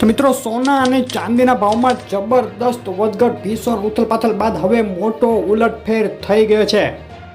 તો મિત્રો સોના અને ચાંદીના ભાવમાં જબરદસ્ત વધઘટ ભીષણ ઉથલપાથલ બાદ હવે મોટો ઉલટફેર થઈ ગયો છે।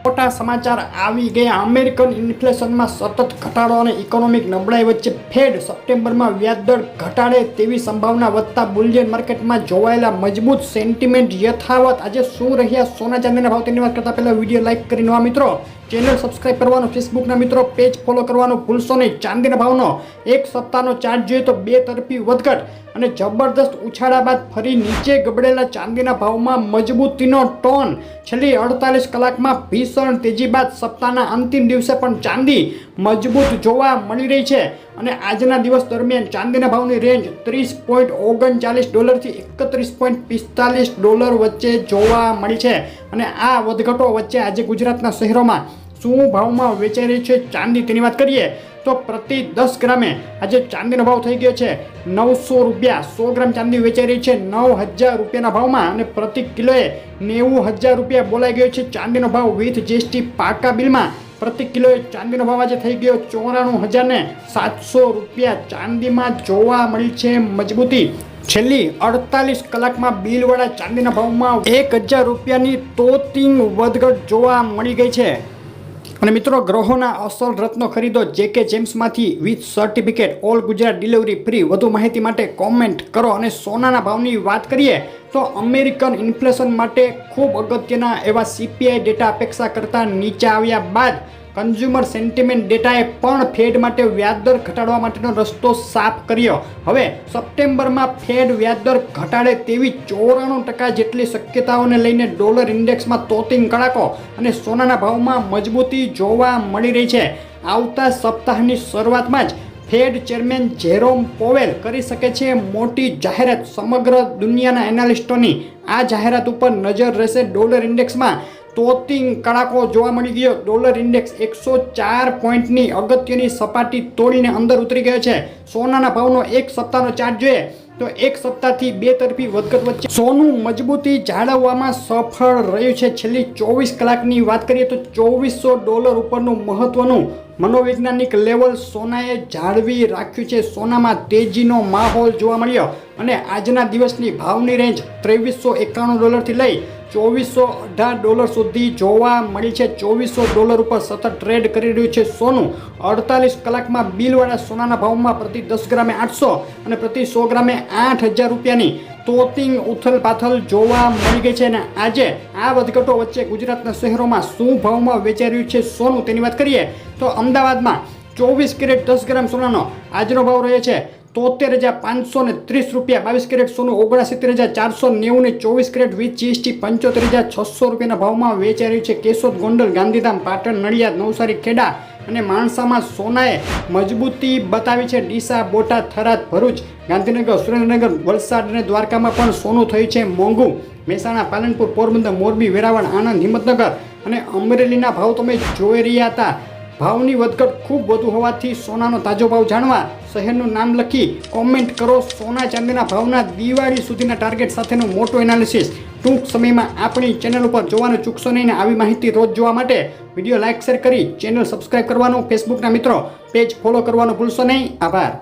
મોટા સમાચાર આવી ગયા। અમેરિકન ઇન્ફ્લેશનમાં સતત ઘટાડો અને ઇકોનોમિક નબળાઈ વચ્ચે ફેડ સપ્ટેમ્બરમાં વ્યાજદર ઘટાડે તેવી સંભાવના વધતા બુલિયન માર્કેટમાં જોવાયેલા મજબૂત સેન્ટિમેન્ટ યથાવત। આજે શું રહ્યા સોના ચાંદીના ભાવ તેની વાત કરતા પહેલા વિડીયો લાઇક કરી નવા મિત્રો ચેનલ સબસ્ક્રાઇબ કરવાનું, ફેસબુકના મિત્રો પેજ ફોલો કરવાનું ભૂલશો નહીં। ચાંદીના ભાવનો એક સપ્તાહનો ચાર્ટ જોઈએ તો બે તરફી વધઘટ અને જબરદસ્ત ઉછાળા બાદ ફરી નીચે ગબડેલા ચાંદીના ભાવમાં મજબૂતીનો ટોન। છેલ્લી 48 કલાકમાં ભીષણ તેજી બાદ સપ્તાહના અંતિમ દિવસે પણ ચાંદી મજબૂત જોવા મળી રહી છે અને આજના દિવસ દરમિયાન ચાંદીના ભાવની રેન્જ $30.39 થી $31.45 વચ્ચે જોવા મળી છે। અને આ વધઘટો વચ્ચે આજે ગુજરાતના શહેરોમાં શું ભાવમાં વેચાઈ રહી છે ચાંદી તેની વાત કરીએ તો પ્રતિ 10 ગ્રામે આજે ચાંદીનો ભાવ થઈ ગયો છે ₹900। 100 ગ્રામ ચાંદી વેચાઈ રહી છે ₹9000 ભાવમાં અને પ્રતિ કિલોએ ₹90000 બોલાઈ ગયો છે ચાંદીનો ભાવ વિથ જીએસટી પાકા બિલમાં। પ્રતિ કિલોએ ચાંદીનો ભાવ આજે થઈ ગયો ₹94700। ચાંદીમાં જોવા મળી છે મજબૂતી। છેલ્લી 48 કલાકમાં બિલવાળા ચાંદીના ભાવમાં ₹1000ની તોતિંગ વધઘટ જોવા મળી ગઈ છે। અને મિત્રો ગ્રહોના અસલ રત્નો ખરીદો જેકે જેમ્સમાંથી with certificate all Gujarat delivery free. વધુ માહિતી માટે કોમેન્ટ કરો। અને સોનાના ભાવની વાત કરીએ તો અમેરિકન ઇન્ફ્લેશન માટે ખૂબ અગત્યના એવા સીપીઆઈ ડેટા અપેક્ષા કરતાં નીચે આવ્યા બાદ કન્ઝ્યુમર સેન્ટિમેન્ટ ડેટાએ પણ ફેડ માટે વ્યાજદર ઘટાડવા માટેનો રસ્તો સાફ કર્યો। હવે સપ્ટેમ્બરમાં ફેડ વ્યાજદર ઘટાડે તેવી 94% જેટલી શક્યતાઓને લઈને ડોલર ઇન્ડેક્સમાં તોતિંગ કડાકો અને સોનાના ભાવમાં મજબૂતી જોવા મળી રહી છે। આવતા સપ્તાહની શરૂઆતમાં જ ફેડ ચેરમેન જેરોમ પોવેલ કરી શકે છે મોટી જાહેરાત। સમગ્ર દુનિયાના એનાલિસ્ટોની આ જાહેરાત ઉપર નજર રહેશે। ડોલર ઇન્ડેક્સમાં તોતિંગ કડાકો જોવા મળી ગયો। ડોલર ઇન્ડેક્સ 104 પોઈન્ટની અગત્યની સપાટી તોડીને અંદર ઉતરી ગયો છે। સોનાના ભાવનો એક સપ્તાહનો ચાર્ટ જોઈએ તો એક સપ્તાહથી બે તરફી વધઘટ વચ્ચે સોનું મજબૂતી જાળવવામાં સફળ રહ્યું છે। છેલ્લી 24 કલાકની વાત કરીએ તો $2400 ઉપરનું મહત્વનું મનોવૈજ્ઞાનિક લેવલ સોનાએ જાળવી રાખ્યું છે। સોનામાં તેજીનો માહોલ જોવા મળ્યો અને આજના દિવસની ભાવની રેન્જ $2391 થી લઈ $2418 સુધી જોવા મળી છે। $2400 ઉપર સતત ટ્રેડ કરી રહ્યું છે સોનું। 48 કલાકમાં બિલવાળા સોનાના ભાવમાં પ્રતિ 10 ગ્રામે 800 અને પ્રતિ 100 ગ્રામે $8000ની તોતિંગ ઉથલપાથલ જોવા મળી ગઈ છે। અને આજે આ વધઘટો વચ્ચે ગુજરાતના શહેરોમાં શું ભાવમાં વેચાઈ રહ્યું છે સોનું તેની વાત કરીએ તો અમદાવાદમાં 24 કેરેટ 10 ગ્રામ સોનાનો આજનો ભાવ રહ્યો છે ₹73530। 22 કેરેટ સોનું ₹69490 ને 24 કેરેટ વિથ જીએસટી ₹75600 ભાવમાં વેચાઈ રહ્યું છે। કેશોદ, ગોંડલ, ગાંધીધામ, પાટણ, નડિયાદ, નવસારી, ખેડા અને માણસામાં સોનાએ મજબૂતી બતાવી છે। ડીસા, બોટાદ, થરાદ, ભરૂચ, ગાંધીનગર, સુરેન્દ્રનગર, વલસાડ અને દ્વારકામાં પણ સોનું થયું છે મોંઘું। મહેસાણા, પાલનપુર, પોરબંદર, મોરબી, વેરાવળ, આણંદ, હિંમતનગર અને અમરેલીના ભાવ તમે જોઈ રહ્યા હતા। ભાવની વધઘટ ખૂબ વધુ હોવાથી સોનાનો તાજો ભાવ જાણવા શહેરનું નામ લખી કોમેન્ટ કરો। સોના ચાંદીના ભાવના દિવાળી સુધીના ટાર્ગેટ સાથેનું મોટું એનાલિસિસ ટૂંક સમયમાં આપણી ચેનલ ઉપર જોવાનું ચૂકશો નહીં। આવી માહિતી રોજ જોવા માટે વિડીયો લાઇક શેર કરી ચેનલ સબસ્ક્રાઇબ કરવાનું, ફેસબુકના મિત્રો પેજ ફોલો કરવાનું ભૂલશો નહીં। આભાર।